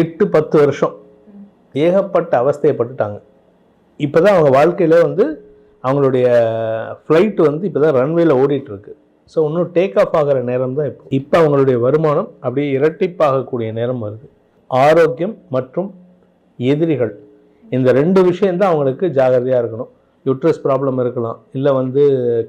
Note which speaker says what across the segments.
Speaker 1: 8-10 வருஷம் ஏகப்பட்ட அவஸ்தையப்பட்டுட்டாங்க. இப்போ தான் அவங்க வாழ்க்கையில் அவங்களுடைய ஃப்ளைட் இப்போ தான் ரன்வேல ஓடிட்டுருக்கு. ஸோ இன்னும் டேக் ஆஃப் ஆகிற நேரம் தான் இப்போ அவங்களுடைய வருமானம் அப்படியே இரட்டிப்பாகக்கூடிய நேரம் வருது. ஆரோக்கியம் மற்றும் எதிரிகள், இந்த 2 விஷயந்தான் அவங்களுக்கு ஜாகிரதையாக இருக்கணும். யூட்ரஸ் ப்ராப்ளம் இருக்கலாம், இல்லை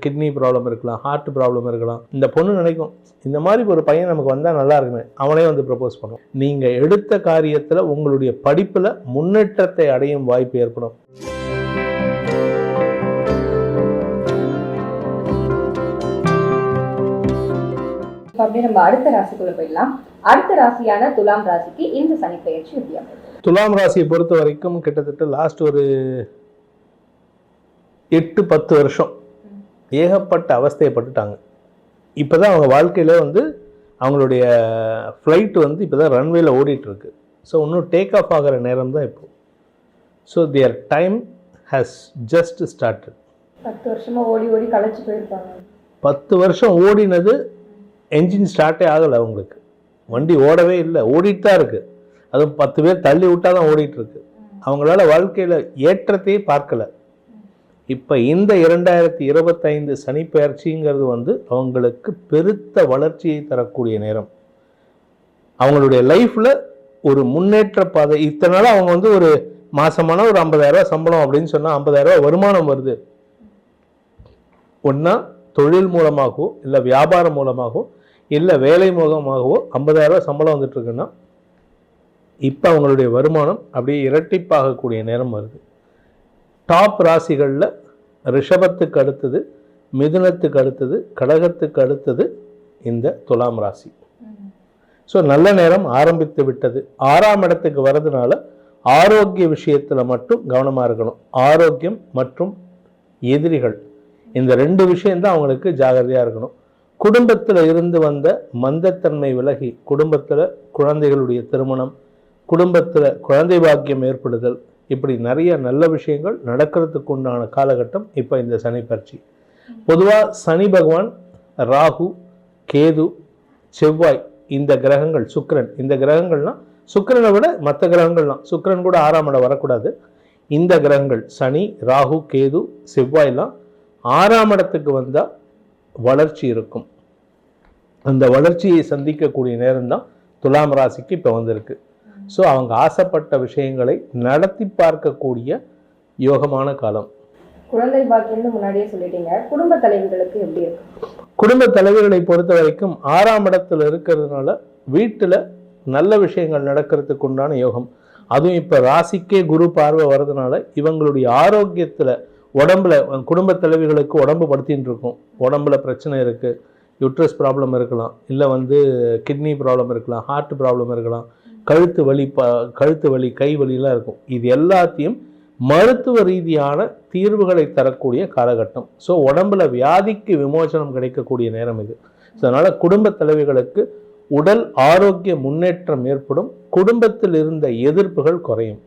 Speaker 1: கிட்னி ப்ராப்ளம் இருக்கலாம், ஹார்ட் ப்ராப்ளம் இருக்கலாம். இந்த பொண்ணு நினைக்கும், இந்த மாதிரி ஒரு பையன் நமக்கு வந்தால் நல்லா இருக்குமே, அவனே ப்ரப்போஸ் பண்ணும். நீங்கள் எடுத்த காரியத்தில் உங்களுடைய படிப்பில் முன்னேற்றத்தை அடையும் வாய்ப்பு ஏற்படும்.
Speaker 2: அப்படியே நம்ம அடுத்த ராசிக்குள்ள போயிடலாம். அடுத்த ராசியான துலாம் ராசிக்கு இந்த சனி பெயர்ச்சி எப்படி அமையும்?
Speaker 1: துலாம் ராசியை பொறுத்த வரைக்கும் கிட்டத்தட்ட லாஸ்ட் ஒரு 8-10 வருஷம் ஏகப்பட்ட அவஸ்தையப்பட்டுட்டாங்க. இப்போ தான் அவங்க வாழ்க்கையில் அவங்களுடைய ஃப்ளைட் இப்போ தான் ரன்வேல ஓடிட்டுருக்கு. ஸோ இன்னும் டேக் ஆஃப் ஆகிற நேரம் தான் இப்போ. So their time has just started.
Speaker 2: 10 வருஷமா ஓடி ஓடி களைச்சு போயிருப்பாங்க.
Speaker 1: 10 வருஷம் ஓடினது என்ஜின் ஸ்டார்ட்டே ஆகலை, அவங்களுக்கு வண்டி ஓடவே இல்லை, ஓடிட்டு தான் இருக்குது. அதுவும் 10 பேர் தள்ளி விட்டால் தான் ஓடிட்டுருக்கு. அவங்களால வாழ்க்கையில் ஏற்றத்தையே பார்க்கல. இப்போ இந்த 2025 சனி பெயர்ச்சிங்கிறது அவங்களுக்கு பெருத்த வளர்ச்சியை தரக்கூடிய நேரம். அவங்களுடைய லைஃப்பில் ஒரு முன்னேற்ற பாதை. இத்தனை நாள் அவங்க ஒரு மாதமான ஒரு 50,000 சம்பளம் அப்படின்னு சொன்னால் 50,000 வருமானம் வருது. ஒன்றா தொழில் மூலமாகவோ இல்லை வியாபாரம் மூலமாகவோ இல்லை வேலை மூலமாகவோ 50,000 சம்பளம் வந்துட்டுருக்குன்னா இப்போ அவங்களுடைய வருமானம் அப்படியே இரட்டிப்பாகக்கூடிய நேரம் வருது. டாப் ராசிகளில் ரிஷபத்துக்கு அடுத்தது, மிதுனத்துக்கு அடுத்தது, கடகத்துக்கு அடுத்தது இந்த துலாம் ராசி. ஸோ நல்ல நேரம் ஆரம்பித்து விட்டது. 6ஆம் இடத்துக்கு வர்றதுனால ஆரோக்கிய விஷயத்தில் மட்டும் கவனமாக இருக்கணும். ஆரோக்கியம் மற்றும் எதிரிகள், இந்த 2 விஷயந்தான் அவங்களுக்கு ஜாகிரதையாக இருக்கணும். குடும்பத்தில் இருந்து வந்த மந்தத்தன்மை விலகி குடும்பத்தில் குழந்தைகளுடைய திருமணம், குடும்பத்தில் குழந்தை பாக்கியம் ஏற்படுதல், இப்படி நிறைய நல்ல விஷயங்கள் நடக்கிறதுக்கு உண்டான காலகட்டம் இப்போ இந்த சனி பெயர்ச்சி. பொதுவாக சனி பகவான், ராகு, கேது, செவ்வாய், இந்த கிரகங்கள், சுக்கிரன், இந்த கிரகங்கள்லாம் சுக்கிரனை விட மற்ற கிரகங்கள்லாம், சுக்கிரன் கூட 6ஆம் இடம் வரக்கூடாது. இந்த கிரகங்கள் சனி, ராகு, கேது, செவ்வாயெல்லாம் 6ஆம் இடத்துக்கு வந்தால் வளர்ச்சி இருக்கும். அந்த வளர்ச்சியை சந்திக்கக்கூடிய நேரம் தான் துலாம் ராசிக்கு இப்போ வந்திருக்கு. ஸோ அவங்க ஆசைப்பட்ட விஷயங்களை நடத்தி பார்க்கக்கூடிய யோகமான காலம்.
Speaker 2: குழந்தை பாக்கியம்னு முன்னாடியே சொல்லிட்டீங்க, குடும்ப தலைவர்களுக்கு எப்படி இருக்கு?
Speaker 1: குடும்ப தலைவர்களை பொறுத்த வரைக்கும் 6ஆம் இடத்துல இருக்கிறதுனால வீட்டில் நல்ல விஷயங்கள் நடக்கிறதுக்கு உண்டான யோகம். அதுவும் இப்போ ராசிக்கே குரு பார்வை வர்றதுனால இவங்களுடைய ஆரோக்கியத்தில், உடம்புல, குடும்ப தலைவிகளுக்கு உடம்பு படுத்தின்னு இருக்கும், உடம்புல பிரச்சனை இருக்குது, யூட்ரஸ் ப்ராப்ளம் இருக்கலாம், இல்லை கிட்னி ப்ராப்ளம் இருக்கலாம், ஹார்ட் ப்ராப்ளம் இருக்கலாம், கழுத்து வலி, கை வலியெலாம் இருக்கும். இது எல்லாத்தையும் மருத்துவ ரீதியான தீர்வுகளை தரக்கூடிய காலகட்டம். ஸோ உடம்புல வியாதிக்கு விமோசனம் கிடைக்கக்கூடிய நேரம் இது. ஸோ அதனால் குடும்ப தலைவிகளுக்கு உடல் ஆரோக்கிய முன்னேற்றம் ஏற்படும். குடும்பத்தில் இருந்த எதிர்ப்புகள் குறையும்.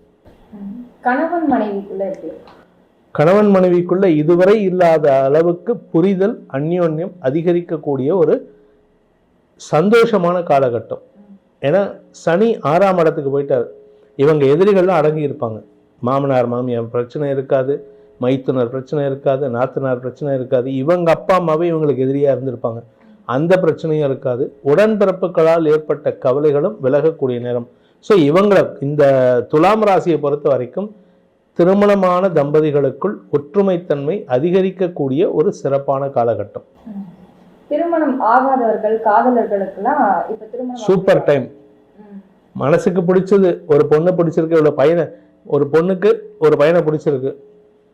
Speaker 1: கணவன் மனைவிக்குள்ள இதுவரை இல்லாத அளவுக்கு புரிதல், அந்யோன்யம் அதிகரிக்கக்கூடிய ஒரு சந்தோஷமான காலகட்டம். ஏன்னா சனி 6ஆம் இடத்துக்கு போயிட்டார். இவங்க எதிரிகள்லாம் அடங்கி இருப்பாங்க. மாமனார் மாமியார் பிரச்சனை இருக்காது, மைத்துனர் பிரச்சனை இருக்காது, நாத்தனார் பிரச்சனை இருக்காது. இவங்க அப்பா அம்மாவே இவங்களுக்கு எதிரியாக இருந்திருப்பாங்க, அந்த பிரச்சனையும் இருக்காது. உடன்பிறப்புகளால் ஏற்பட்ட கவலைகளும் விலகக்கூடிய நேரம். ஸோ இவங்களை, இந்த துலாம் ராசியை பொறுத்த வரைக்கும் திருமணமான தம்பதிகளுக்குள் ஒற்றுமைத்தன்மை அதிகரிக்கக்கூடிய ஒரு சிறப்பான காலகட்டம்.
Speaker 2: திருமணம் ஆகாதவர்கள், காதலர்களுக்குலாம் இப்ப திருமணம்
Speaker 1: சூப்பர் டைம். மனசுக்கு பிடிச்சது ஒரு பொண்ணு பிடிச்சிருக்கு, இவ்வளோ பையனை, ஒரு பொண்ணுக்கு ஒரு பையனை பிடிச்சிருக்கு.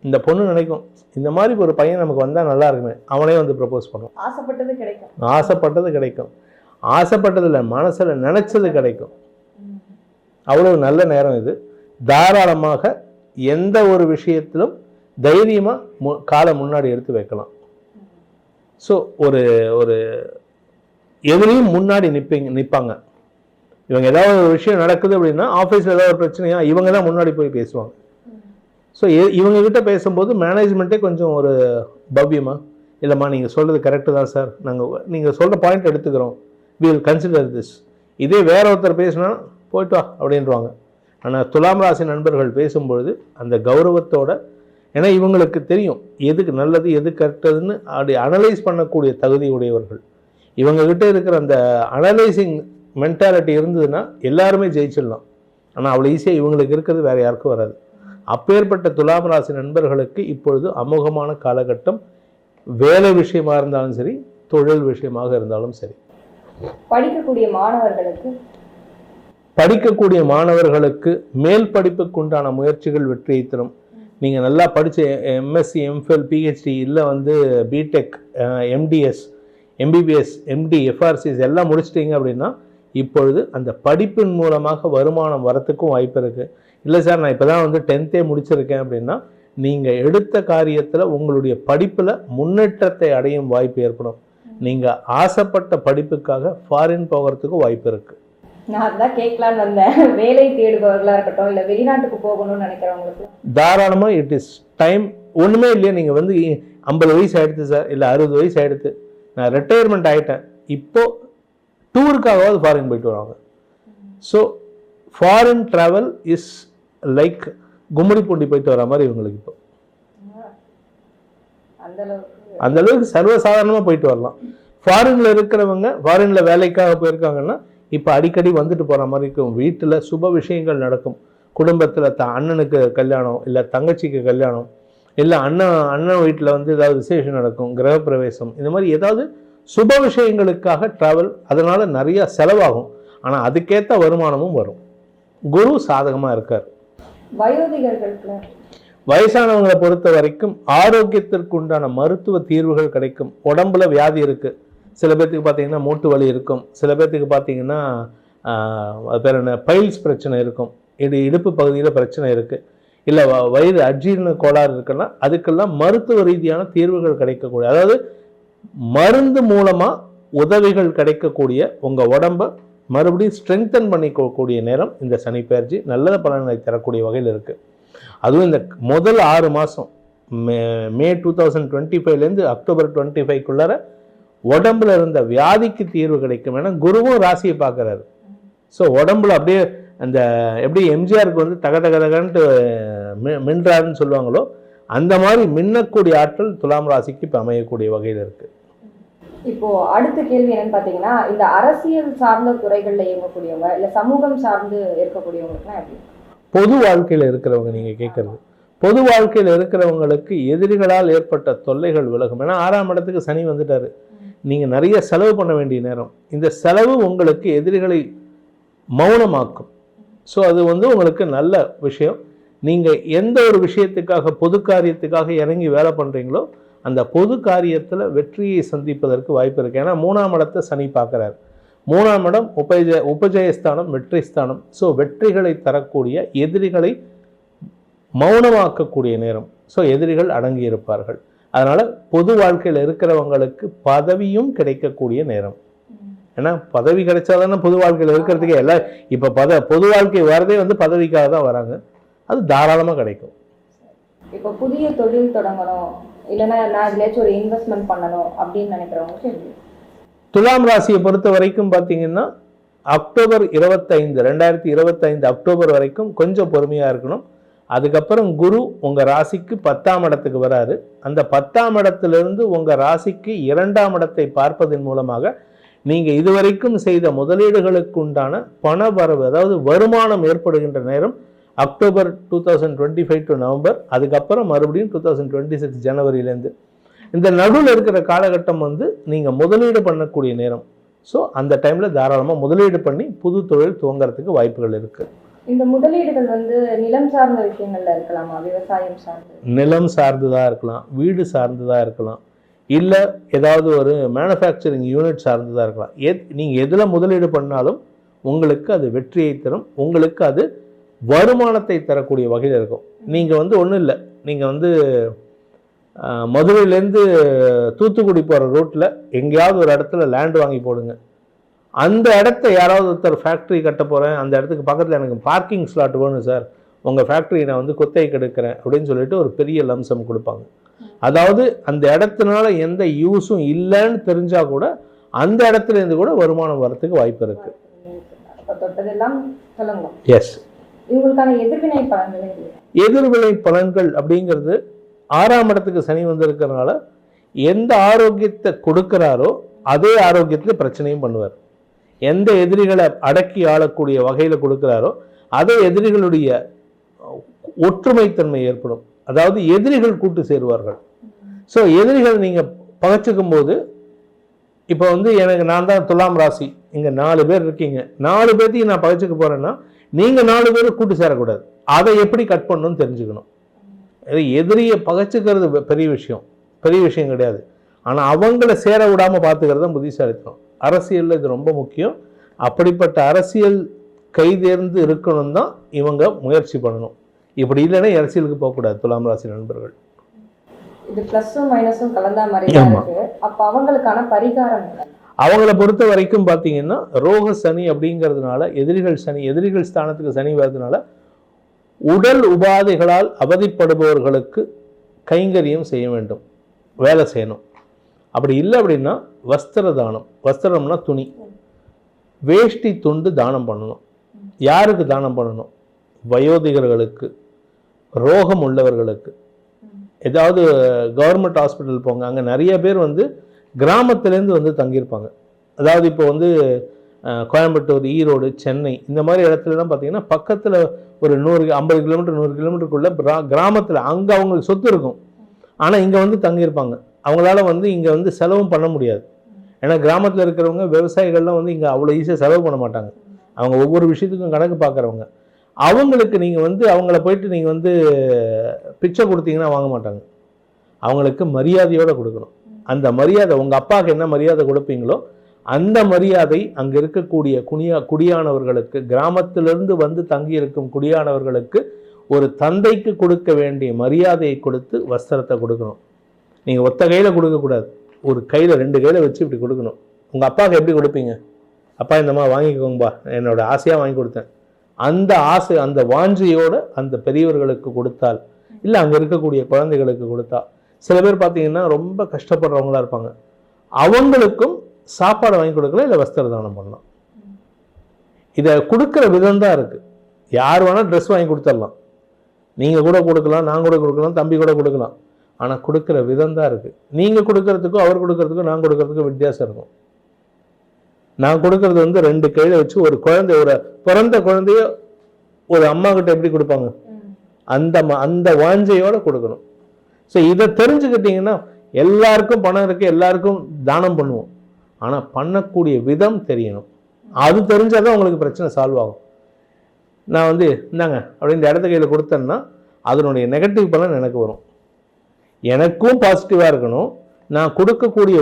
Speaker 1: இந்த பொண்ணு நினைக்கும், இந்த மாதிரி ஒரு பையன் நமக்கு வந்தால் நல்லா இருக்குமே, அவனே ப்ரப்போஸ் பண்ணும்.
Speaker 2: ஆசைப்பட்டது கிடைக்கும்.
Speaker 1: ஆசைப்பட்டதில்லை, மனசில் நினைச்சது கிடைக்கும். அவ்வளவு நல்ல நேரம் இது. தாராளமாக எந்த ஒரு விஷயத்திலும் தைரியமாக காலை முன்னாடி எடுத்து வைக்கலாம். ஸோ ஒரு எதிரையும் முன்னாடி நிற்பாங்க. இவங்க ஏதாவது ஒரு விஷயம் நடக்குது அப்படின்னா, ஆஃபீஸில் ஏதாவது ஒரு பிரச்சனையா, இவங்க தான் முன்னாடி போய் பேசுவாங்க. ஸோ இவங்ககிட்ட பேசும்போது மேனேஜ்மெண்ட்டே கொஞ்சம் ஒரு பவ்யமாக, இல்லைம்மா நீங்கள் சொல்கிறது கரெக்டு தான் சார், நீங்கள் சொல்கிற பாயிண்ட் எடுத்துக்கிறோம், வி வில் கன்சிடர் திஸ். இதே வேற ஒருத்தர் பேசினா போயிட்டு வா அப்படின்றாங்க. ஆனால் துலாம் ராசி நண்பர்கள் பேசும்பொழுது அந்த கௌரவத்தோட, ஏன்னா இவங்களுக்கு தெரியும் எதுக்கு நல்லது எது கரெக்டதுன்னு அப்படி அனலைஸ் பண்ணக்கூடிய தகுதி உடையவர்கள். இவங்ககிட்ட இருக்கிற அந்த அனலைசிங் மென்டாலிட்டி இருந்ததுன்னா எல்லாருமே ஜெயிச்சிடலாம். ஆனால் அவ்வளோ ஈஸியாக இவங்களுக்கு இருக்கிறது வேறு யாருக்கும் வராது. அப்பேற்பட்ட துலாம் ராசி நண்பர்களுக்கு இப்பொழுது அமோகமான காலகட்டம். வேலை விஷயமாக இருந்தாலும் சரி, தொழில் விஷயமாக இருந்தாலும் சரி. படிக்கக்கூடிய மாணவர்களுக்கு மேல் படிப்புக்கு உண்டான முயற்சிகள் வெற்றியை தரும். நீங்கள் நல்லா படித்த எம்எஸ்சி, எம்ஃபில், பிஹெச்டி, இல்லை பிடெக், எம்டிஎஸ், எம்பிபிஎஸ், எம்டி, எஃப்ஆர்சிஸ் எல்லாம் முடிச்சிட்டிங்க அப்படின்னா இப்பொழுது அந்த படிப்பின் மூலமாக வருமானம் வரத்துக்கும் வாய்ப்பு இருக்குது. இல்லை சார் நான் இப்போ தான் 10th முடிச்சிருக்கேன் அப்படின்னா நீங்கள் எடுத்த காரியத்தில் உங்களுடைய படிப்பில் முன்னேற்றத்தை அடையும் வாய்ப்பு ஏற்படும். நீங்கள் ஆசைப்பட்ட படிப்புக்காக ஃபாரின் போகிறதுக்கு வாய்ப்பு இருக்குது.
Speaker 2: நான் அதான் கேட்கலான்னு வந்தேன். வேலை தேடுபவர்களாக இருக்கட்டும், இல்லை வெளிநாட்டுக்கு போகணும்னு நினைக்கிறவங்களுக்கு
Speaker 1: தாராளமாக இட் இஸ் டைம். ஒன்றுமே இல்லையா, நீங்கள் 50 வயசு ஆகிடுது சார், இல்லை 60 வயசு ஆகிடுது, நான் ரிட்டையர்மெண்ட் ஆகிட்டேன், இப்போது டூருக்காகவாது ஃபாரின் போயிட்டு வருவாங்க. So foreign travel is like Gummidipoondi போயிட்டு வர மாதிரி இவங்களுக்கு இப்போ அந்த அளவுக்கு சர்வசாதாரணமாக போயிட்டு வரலாம். ஃபாரினில் இருக்கிறவங்க ஃபாரினில் வேலைக்காக போயிருக்காங்கன்னா இப்போ அடிக்கடி வந்துட்டு போகிற மாதிரி இருக்கும். வீட்டில் சுப விஷயங்கள் நடக்கும். குடும்பத்தில் அண்ணனுக்கு கல்யாணம், இல்லை தங்கச்சிக்கு கல்யாணம், இல்லை அண்ணன் வீட்டில் ஏதாவது விசேஷம் நடக்கும், கிரகப்பிரவேசம், இந்த மாதிரி ஏதாவது சுப விஷயங்களுக்காக ட்ராவல். அதனால் நிறையா செலவாகும், ஆனால் அதுக்கேற்ற வருமானமும் வரும். குரு சாதகமாக இருக்கார். வயசானவங்களை பொறுத்த வரைக்கும் ஆரோக்கியத்திற்கு உண்டான மருத்துவ தீர்வுகள் கிடைக்கும். உடம்புல வியாதி இருக்குது, சில பேர்த்துக்கு பார்த்தீங்கன்னா மூட்டு வலி இருக்கும், சில பேர்த்துக்கு பார்த்தீங்கன்னா அது பேர் என்ன பைல்ஸ் பிரச்சனை இருக்கும், இடுப்பு பகுதியில் பிரச்சனை இருக்குது, இல்லை வயிறு அஜீரண கோளாறு இருக்குன்னா அதுக்கெல்லாம் மருத்துவ ரீதியான தீர்வுகள் கிடைக்கக்கூடிய, அதாவது மருந்து மூலமாக உதவிகள் கிடைக்கக்கூடிய, உங்கள் உடம்பை மறுபடியும் ஸ்ட்ரெங்தன் பண்ணிக்கக்கூடிய நேரம் இந்த சனி பெயர்ச்சி. நல்ல பலன்களை தரக்கூடிய வகையில் இருக்குது. அதுவும் இந்த முதல் 6 மாதம் மே 2025 அக்டோபர் 25 உடம்புல இருந்த வியாதிக்கு தீர்வு கிடைக்கும். ஏன்னா குருவும் ராசியை பார்க்குறாரு. ஸோ உடம்புல அப்படியே அந்த எப்படி எம்ஜிஆருக்கு தக தக தகன்ட்டு மின்றாருன்னு சொல்லுவாங்களோ அந்த மாதிரி மின்னக்கூடிய ஆற்றல் துலாம் ராசிக்கு இப்போ அமையக்கூடிய வகையில் இருக்குது.
Speaker 2: இப்போ அடுத்த கேள்வி என்னன்னு பார்த்தீங்கன்னா, இந்த அரசியல் சார்ந்த துறைகளில் இயங்கக்கூடியவங்க, இல்லை சமூகம் சார்ந்து இருக்கக்கூடியவங்களுக்குலாம் எப்படி?
Speaker 1: பொது வாழ்க்கையில் இருக்கிறவங்க நீங்கள் கேட்குறது, பொது வாழ்க்கையில் இருக்கிறவங்களுக்கு எதிரிகளால் ஏற்பட்ட தொல்லைகள் விலகும். ஏன்னா 6ஆம் இடத்துக்கு சனி வந்துட்டாரு. நீங்கள் நிறைய செலவு பண்ண வேண்டிய நேரம். இந்த செலவு உங்களுக்கு எதிரிகளை மௌனமாக்கும். ஸோ அது உங்களுக்கு நல்ல விஷயம். நீங்கள் எந்த ஒரு விஷயத்துக்காக பொது காரியத்துக்காக இறங்கி வேலை பண்ணுறீங்களோ அந்த பொது காரியத்தில் வெற்றியை சந்திப்பதற்கு வாய்ப்பு இருக்குது. ஏன்னா 3ஆம் இடத்தை சனி பார்க்குறாரு. 3ஆம் இடம் உபஜயஸ்தானம், வெற்றி ஸ்தானம். ஸோ வெற்றிகளை தரக்கூடிய, எதிரிகளை மௌனமாக்கக்கூடிய நேரம். ஸோ எதிரிகள் அடங்கி இருப்பார்கள். அதனால் பொது வாழ்க்கையில் இருக்கிறவங்களுக்கு பதவியும் கிடைக்கக்கூடிய நேரம். ஏன்னா பதவி கிடைச்சாதானே பொது வாழ்க்கையில் இருக்கிறதுக்கே எல்லாம். இப்போ பொது வாழ்க்கை வரதே பதவிக்காக தான் வராங்க. அது தாராளமாக கிடைக்கும்.
Speaker 2: இப்போ புதிய தொழில் தொடங்கணும், இல்லைன்னா நான் இதுலேயாச்சும் ஒரு இன்வெஸ்ட்மெண்ட் பண்ணணும் அப்படின்னு நினைக்கிறவங்க
Speaker 1: துலாம் ராசியை பொறுத்த வரைக்கும் பார்த்தீங்கன்னா அக்டோபர் 2025 அக்டோபர் வரைக்கும் கொஞ்சம் பொறுமையாக இருக்கணும். அதுக்கப்புறம் குரு உங்கள் ராசிக்கு 10ஆம் இடத்துக்கு வராரு. அந்த 10ஆம் இடத்திலிருந்து உங்கள் ராசிக்கு 2ஆம் இடத்தை பார்ப்பதன் மூலமாக நீங்கள் இதுவரைக்கும் செய்த முதலீடுகளுக்கு உண்டான பண வரவு, அதாவது வருமானம் ஏற்படுகின்ற நேரம் அக்டோபர் 2025 டு நவம்பர். அதுக்கப்புறம் மறுபடியும் 2026 ஜனவரியிலேருந்து இந்த நடுவில் இருக்கிற காலகட்டம் நீங்கள் முதலீடு பண்ணக்கூடிய நேரம். ஸோ அந்த டைமில் தாராளமாக முதலீடு பண்ணி புது தொழில் துவங்கிறதுக்கு வாய்ப்புகள் இருக்குது.
Speaker 2: இந்த முதலீடுகள் நிலம் சார்ந்த விஷயங்கள்ல இருக்கலாமா? விவசாயம் சார்ந்து,
Speaker 1: நிலம் சார்ந்ததாக இருக்கலாம், வீடு சார்ந்ததாக இருக்கலாம், இல்லை ஏதாவது ஒரு மேனுஃபேக்சரிங் யூனிட் சார்ந்ததாக இருக்கலாம். நீங்கள் எதில் முதலீடு பண்ணாலும் உங்களுக்கு அது வெற்றியை தரும். உங்களுக்கு அது வருமானத்தை தரக்கூடிய வகையில் இருக்கும். நீங்கள் ஒன்றும் இல்லை, நீங்கள் மதுரையிலேருந்து தூத்துக்குடி போகிற ரூட்டில் எங்கேயாவது ஒரு இடத்துல லேண்ட் வாங்கி போடுங்க. அந்த இடத்த யாராவது ஒருத்தர் ஃபேக்ட்ரி கட்ட போகிறேன், அந்த இடத்துக்கு பக்கத்தில் எனக்கு பார்க்கிங் ஸ்லாட் வேணும் சார், உங்கள் ஃபேக்ட்ரி நான் குத்தகைக்கு எடுக்கிறேன் அப்படின்னு சொல்லிட்டு ஒரு பெரிய லம்சம் கொடுப்பாங்க. அதாவது அந்த இடத்துனால எந்த யூஸும் இல்லைன்னு தெரிஞ்சால் கூட அந்த இடத்துல இருந்து கூட வருமானம் வரத்துக்கு வாய்ப்பு இருக்குது.
Speaker 2: தொட்டதெல்லாம் சொல்லுங்க.
Speaker 1: எஸ்.
Speaker 2: இவங்களுக்கான எதிர்வினை பலன்களே இல்லை.
Speaker 1: எதிர்வினை பலன்கள் அப்படிங்கிறது 6ஆம் இடத்துக்கு சனி வந்திருக்கிறதுனால எந்த ஆரோக்கியத்தை கொடுக்கிறாரோ அதே ஆரோக்கியத்தில் பிரச்சனையும் பண்ணுவார். எந்த எதிரிகளை அடக்கி ஆளக்கூடிய வகையில் கொடுக்கிறாரோ அதே எதிரிகளுடைய ஒற்றுமைத்தன்மை ஏற்படும். அதாவது எதிரிகள் கூட்டு சேருவார்கள். ஸோ எதிரிகள் நீங்கள் பகைச்சிக்கும் போது இப்போ வந்து எனக்கு நான் தான் துலாம் ராசி, இங்கே 4 பேர் இருக்கீங்க, 4 பேர்த்தையும் நான் பகைச்சிக்க போகிறேன்னா நீங்கள் 4 பேரும் கூட்டு சேரக்கூடாது. அதை எப்படி கட் பண்ணணும்னு தெரிஞ்சுக்கணும். எதிரியை பகைச்சிக்கிறது பெரிய விஷயம் கிடையாது. ஆனால் அவங்கள சேர விடாமல் பார்த்துக்கிறது தான் புத்திசாலித்தனம். அரசியலில் இது ரொம்ப முக்கியம். அப்படிப்பட்ட அரசியல் கைதேர்ந்து இருக்கணும் தான் இவங்க முயற்சி பண்ணணும். இப்படி இல்லைன்னா அரசியலுக்கு போகக்கூடாது துலாம் ராசி நண்பர்கள்.
Speaker 2: இது பிளஸும் மைனஸும் கலந்தா மாதிரி இருக்கு. அப்ப அவங்களுக்கான பரிகாரம்
Speaker 1: அவங்கள பொறுத்த வரைக்கும் பார்த்தீங்கன்னா ரோக சனி அப்படிங்கிறதுனால எதிரிகள் ஸ்தானத்துக்கு சனி வர்றதுனால உடல் உபாதைகளால் அவதிப்படுபவர்களுக்கு கைங்கரியம் செய்ய வேண்டும், வேலை செய்யணும். அப்படி இல்லை அப்படின்னா வஸ்திர தானம், வஸ்திரம்னா துணி, வேஷ்டி துண்டு தானம் பண்ணணும். யாருக்கு தானம் பண்ணணும்? வயோதிகர்களுக்கு, ரோகம் உள்ளவர்களுக்கு. ஏதாவது கவர்மெண்ட் ஹாஸ்பிட்டல் போங்க, அங்கே நிறைய பேர் வந்து கிராமத்துலேருந்து வந்து தங்கியிருப்பாங்க. அதாவது இப்போ வந்து கோயம்புத்தூர், ஈரோடு, சென்னை இந்த மாதிரி இடத்துலலாம் பார்த்தீங்கன்னா பக்கத்தில் ஒரு 50 கிலோமீட்டர் 100 கிலோமீட்டருக்குள்ளே கிராமத்தில் அங்கே அவங்களுக்கு சொத்து இருக்கும். ஆனால் இங்கே வந்து தங்கியிருப்பாங்க. அவங்களால வந்து இங்கே வந்து செலவும் பண்ண முடியாது. ஏன்னா கிராமத்தில் இருக்கிறவங்க விவசாயிகள்லாம் வந்து இங்கே அவ்வளோ ஈஸியாக செலவு பண்ண மாட்டாங்க. அவங்க ஒவ்வொரு விஷயத்துக்கும் கணக்கு பார்க்குறவங்க. அவங்களுக்கு நீங்கள் வந்து அவங்கள போயிட்டு நீங்கள் வந்து பிச்சை கொடுத்தீங்கன்னா வாங்க மாட்டாங்க. அவங்களுக்கு மரியாதையோடு கொடுக்கணும். அந்த மரியாதை உங்கள் அப்பாவுக்கு என்ன மரியாதை கொடுப்பீங்களோ அந்த மரியாதை அங்கே இருக்கக்கூடிய குடியானவர்களுக்கு, கிராமத்திலிருந்து வந்து தங்கியிருக்கும் குடியானவர்களுக்கு ஒரு தந்தைக்கு கொடுக்க வேண்டிய மரியாதையை கொடுத்து வஸ்திரத்தை கொடுக்கணும். நீங்கள் ஒத்த கையில் கொடுக்கக்கூடாது, ஒரு கையில் 2 கையில் வச்சு இப்படி கொடுக்கணும். உங்கள் அப்பாவுக்கு எப்படி கொடுப்பீங்க? அப்பா இந்தம்மா வாங்கிக்கோங்கப்பா, என்னோட ஆசையாக வாங்கி கொடுத்தேன், அந்த ஆசை அந்த வாஞ்சையோடு அந்த பெரியவர்களுக்கு கொடுத்தால், இல்லை அங்கே இருக்கக்கூடிய குழந்தைகளுக்கு கொடுத்தா, சில பேர் பார்த்தீங்கன்னா ரொம்ப கஷ்டப்படுறவங்களா இருப்பாங்க, அவங்களுக்கும் சாப்பாடு வாங்கி கொடுக்கலாம், இல்லை வஸ்திர தானம் பண்ணலாம். இதை கொடுக்குற விதம் தான் இருக்குது. யார் வேணால் ட்ரெஸ் வாங்கி கொடுத்துடலாம், நீங்கள் கூட கொடுக்கலாம், நான் கூட கொடுக்கலாம், தம்பி கூட கொடுக்கலாம். ஆனால் கொடுக்குற விதம் தான் இருக்குது. நீங்கள் கொடுக்கறதுக்கும் அவர் கொடுக்கறதுக்கும் நான் கொடுக்கறதுக்கும் வித்தியாசம் இருக்கும். நான் கொடுக்கறது வந்து 2 கையில் வச்சு ஒரு பிறந்த குழந்தைய ஒரு அம்மா கிட்ட எப்படி கொடுப்பாங்க, அந்த வாஞ்சையோடு கொடுக்கணும். ஸோ இதை தெரிஞ்சுக்கிட்டிங்கன்னா எல்லாருக்கும் பணம் இருக்குது, எல்லாருக்கும் தானம் பண்ணுவோம். ஆனால் பண்ணக்கூடிய விதம் தெரியணும். அது தெரிஞ்சால் தான் உங்களுக்கு பிரச்சனை சால்வ் ஆகும். நான் வந்து இந்தாங்க அப்படின்னு இந்த இடத்த கையில் கொடுத்தேன்னா அதனுடைய நெகட்டிவ் பலன் எனக்கு வரும். எனக்கும் பாசிட்டிவாக இருக்கணும், நான்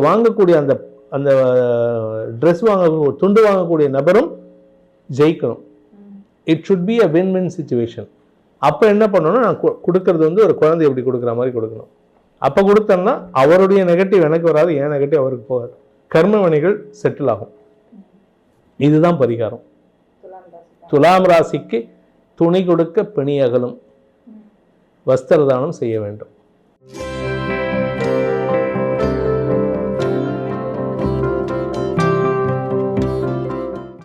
Speaker 1: வாங்கக்கூடிய அந்த ட்ரெஸ் துண்டு வாங்கக்கூடிய நபரும் ஜெயிக்கணும். It should be a win-win situation. அப்போ என்ன பண்ணணும், நான் கொடுக்கறது வந்து ஒரு குழந்தை எப்படி கொடுக்குற மாதிரி கொடுக்கணும். அப்போ கொடுத்தேன்னா அவருடைய நெகட்டிவ் எனக்கு வராது, என் நெகட்டிவ் அவருக்கு போகாது, கர்ம வினைகள் செட்டில் ஆகும். இதுதான் பரிகாரம். துலாம் ராசிக்கு துணி கொடுக்க பிணி அகலும், வஸ்திர தானம் செய்ய வேண்டும்.